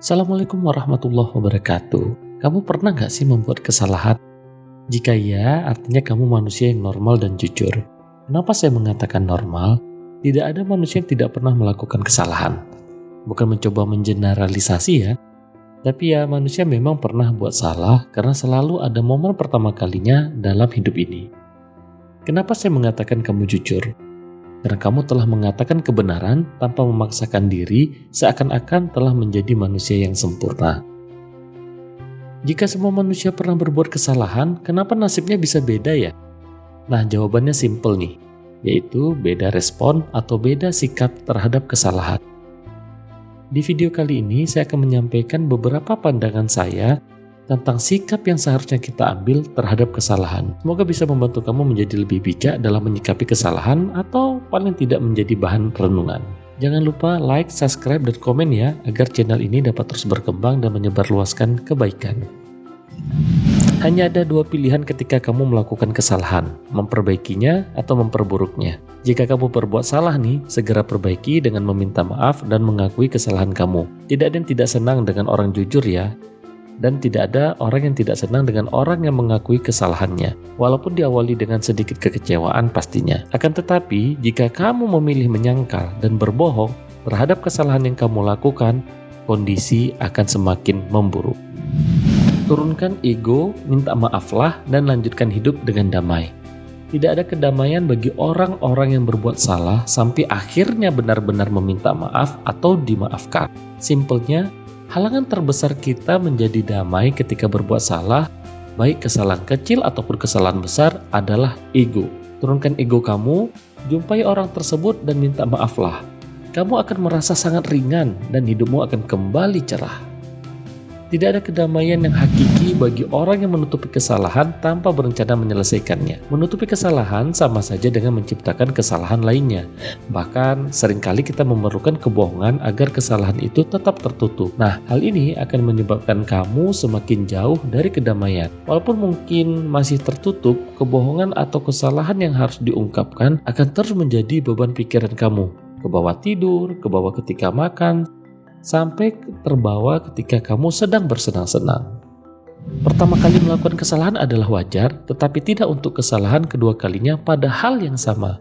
Assalamualaikum warahmatullahi wabarakatuh. Kamu pernah nggak sih membuat kesalahan? Jika iya, artinya kamu manusia yang normal dan jujur. Kenapa saya mengatakan normal? Tidak ada manusia yang tidak pernah melakukan kesalahan. Bukan mencoba mengeneralisasi ya, tapi ya manusia memang pernah buat salah karena selalu ada momen pertama kalinya dalam hidup ini. Kenapa saya mengatakan kamu jujur? Karena kamu telah mengatakan kebenaran tanpa memaksakan diri seakan-akan telah menjadi manusia yang sempurna. Jika semua manusia pernah berbuat kesalahan, kenapa nasibnya bisa beda ya? Nah, jawabannya simple nih, yaitu beda respon atau beda sikap terhadap kesalahan. Di video kali ini saya akan menyampaikan beberapa pandangan saya tentang sikap yang seharusnya kita ambil terhadap kesalahan. Semoga bisa membantu kamu menjadi lebih bijak dalam menyikapi kesalahan atau paling tidak menjadi bahan renungan. Jangan lupa like, subscribe, dan komen ya, agar channel ini dapat terus berkembang dan menyebarluaskan kebaikan. Hanya ada dua pilihan ketika kamu melakukan kesalahan, memperbaikinya atau memperburuknya. Jika kamu berbuat salah nih, segera perbaiki dengan meminta maaf dan mengakui kesalahan kamu. Tidak ada yang tidak senang dengan orang jujur ya. Dan tidak ada orang yang tidak senang dengan orang yang mengakui kesalahannya, walaupun diawali dengan sedikit kekecewaan pastinya. Akan tetapi, jika kamu memilih menyangkal dan berbohong terhadap kesalahan yang kamu lakukan, kondisi akan semakin memburuk. Turunkan ego, minta maaflah, dan lanjutkan hidup dengan damai. Tidak ada kedamaian bagi orang-orang yang berbuat salah sampai akhirnya benar-benar meminta maaf atau dimaafkan. Simpelnya, halangan terbesar kita menjadi damai ketika berbuat salah, baik kesalahan kecil ataupun kesalahan besar, adalah ego. Turunkan ego kamu, jumpai orang tersebut dan minta maaflah. Kamu akan merasa sangat ringan dan hidupmu akan kembali cerah. Tidak ada kedamaian yang hakiki bagi orang yang menutupi kesalahan tanpa berencana menyelesaikannya. Menutupi kesalahan sama saja dengan menciptakan kesalahan lainnya. Bahkan seringkali kita memerlukan kebohongan agar kesalahan itu tetap tertutup. Nah, hal ini akan menyebabkan kamu semakin jauh dari kedamaian. Walaupun mungkin masih tertutup, kebohongan atau kesalahan yang harus diungkapkan akan terus menjadi beban pikiran kamu. Ke bawah tidur, ke bawah ketika makan, sampai terbawa ketika kamu sedang bersenang-senang. Pertama kali melakukan kesalahan adalah wajar, tetapi tidak untuk kesalahan kedua kalinya pada hal yang sama.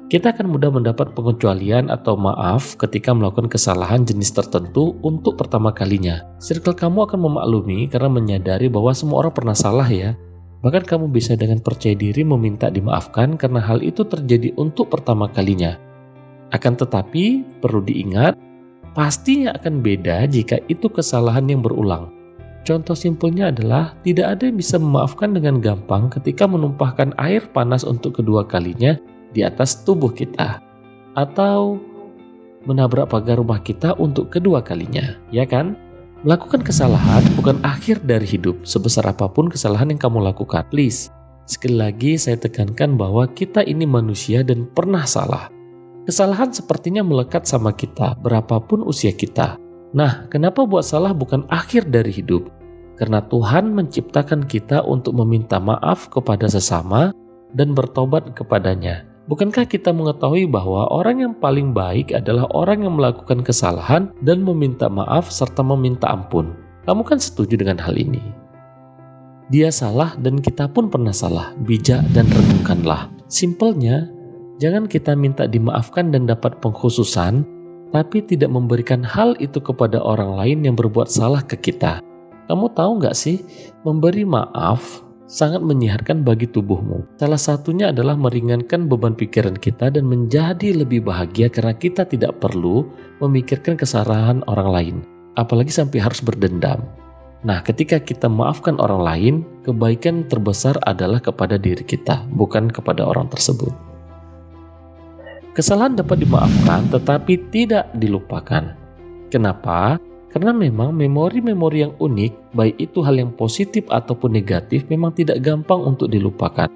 Kita akan mudah mendapat pengecualian atau maaf ketika melakukan kesalahan jenis tertentu untuk pertama kalinya. Circle kamu akan memaklumi karena menyadari bahwa semua orang pernah salah ya. Bahkan kamu bisa dengan percaya diri meminta dimaafkan karena hal itu terjadi untuk pertama kalinya. Akan tetapi, perlu diingat, pastinya akan beda jika itu kesalahan yang berulang. Contoh simpelnya adalah tidak ada yang bisa memaafkan dengan gampang ketika menumpahkan air panas untuk kedua kalinya di atas tubuh kita, atau menabrak pagar rumah kita untuk kedua kalinya, ya kan? Melakukan kesalahan bukan akhir dari hidup sebesar apapun kesalahan yang kamu lakukan. Please, sekali lagi saya tekankan bahwa kita ini manusia dan pernah salah. Kesalahan sepertinya melekat sama kita, berapapun usia kita. Nah, kenapa buat salah bukan akhir dari hidup? Karena Tuhan menciptakan kita untuk meminta maaf kepada sesama dan bertobat kepadanya. Bukankah kita mengetahui bahwa orang yang paling baik adalah orang yang melakukan kesalahan dan meminta maaf serta meminta ampun? Kamu kan setuju dengan hal ini? Dia salah dan kita pun pernah salah. Bijak dan renungkanlah. Simpelnya, jangan kita minta dimaafkan dan dapat pengkhususan, tapi tidak memberikan hal itu kepada orang lain yang berbuat salah ke kita. Kamu tahu nggak sih, memberi maaf sangat menyehatkan bagi tubuhmu. Salah satunya adalah meringankan beban pikiran kita dan menjadi lebih bahagia karena kita tidak perlu memikirkan kesalahan orang lain, apalagi sampai harus berdendam. Nah, ketika kita maafkan orang lain, kebaikan terbesar adalah kepada diri kita, bukan kepada orang tersebut. Kesalahan dapat dimaafkan tetapi tidak dilupakan. Kenapa? Karena memang memori-memori yang unik, baik itu hal yang positif ataupun negatif, memang tidak gampang untuk dilupakan.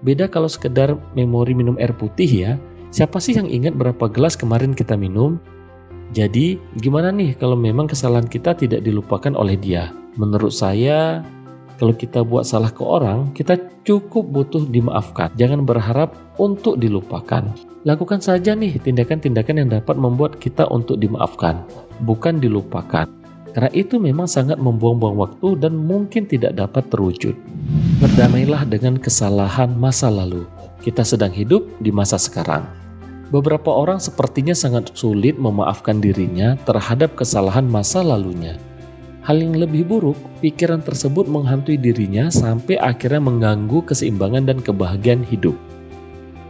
Beda kalau sekedar memori minum air putih ya. Siapa sih yang ingat berapa gelas kemarin kita minum? Jadi gimana nih kalau memang kesalahan kita tidak dilupakan oleh dia? Menurut saya, kalau kita buat salah ke orang, kita cukup butuh dimaafkan. Jangan berharap untuk dilupakan. Lakukan saja nih tindakan-tindakan yang dapat membuat kita untuk dimaafkan, bukan dilupakan. Karena itu memang sangat membuang-buang waktu dan mungkin tidak dapat terwujud. Berdamailah dengan kesalahan masa lalu. Kita sedang hidup di masa sekarang. Beberapa orang sepertinya sangat sulit memaafkan dirinya terhadap kesalahan masa lalunya. Hal yang lebih buruk, pikiran tersebut menghantui dirinya sampai akhirnya mengganggu keseimbangan dan kebahagiaan hidup.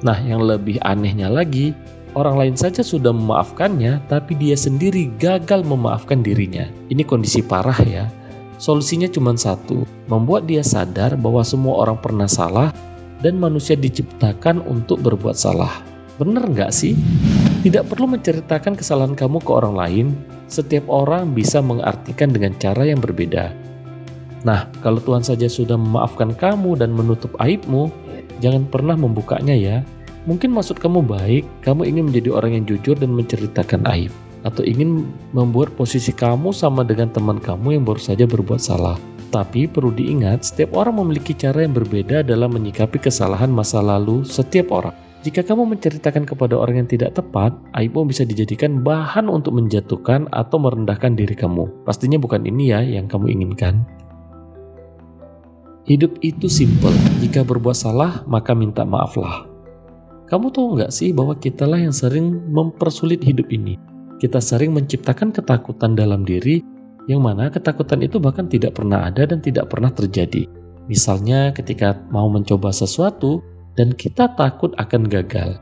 Nah, yang lebih anehnya lagi, orang lain saja sudah memaafkannya, tapi dia sendiri gagal memaafkan dirinya. Ini kondisi parah ya. Solusinya cuma satu, membuat dia sadar bahwa semua orang pernah salah dan manusia diciptakan untuk berbuat salah. Bener nggak sih? Tidak perlu menceritakan kesalahan kamu ke orang lain. Setiap orang bisa mengartikan dengan cara yang berbeda. Nah, kalau Tuhan saja sudah memaafkan kamu dan menutup aibmu, jangan pernah membukanya ya. Mungkin maksud kamu baik, kamu ingin menjadi orang yang jujur dan menceritakan aib. Atau ingin membuat posisi kamu sama dengan teman kamu yang baru saja berbuat salah. Tapi perlu diingat, setiap orang memiliki cara yang berbeda dalam menyikapi kesalahan masa lalu setiap orang. Jika kamu menceritakan kepada orang yang tidak tepat, aibmu bisa dijadikan bahan untuk menjatuhkan atau merendahkan diri kamu. Pastinya bukan ini ya yang kamu inginkan. Hidup itu simpel. Jika berbuat salah, maka minta maaflah. Kamu tahu nggak sih bahwa kitalah yang sering mempersulit hidup ini? Kita sering menciptakan ketakutan dalam diri, yang mana ketakutan itu bahkan tidak pernah ada dan tidak pernah terjadi. Misalnya ketika mau mencoba sesuatu, dan kita takut akan gagal.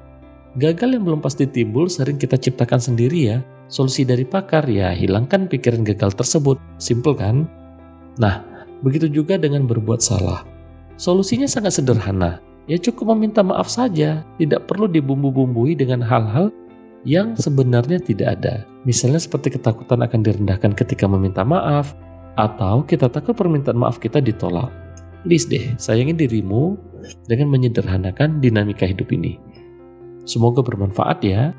Gagal yang belum pasti timbul sering kita ciptakan sendiri ya. Solusi dari pakar ya hilangkan pikiran gagal tersebut. Simpel kan? Nah, begitu juga dengan berbuat salah. Solusinya sangat sederhana. Ya cukup meminta maaf saja. Tidak perlu dibumbu-bumbui dengan hal-hal yang sebenarnya tidak ada. Misalnya seperti ketakutan akan direndahkan ketika meminta maaf, atau kita takut permintaan maaf kita ditolak. Please deh, sayangi dirimu dengan menyederhanakan dinamika hidup ini. Semoga bermanfaat ya.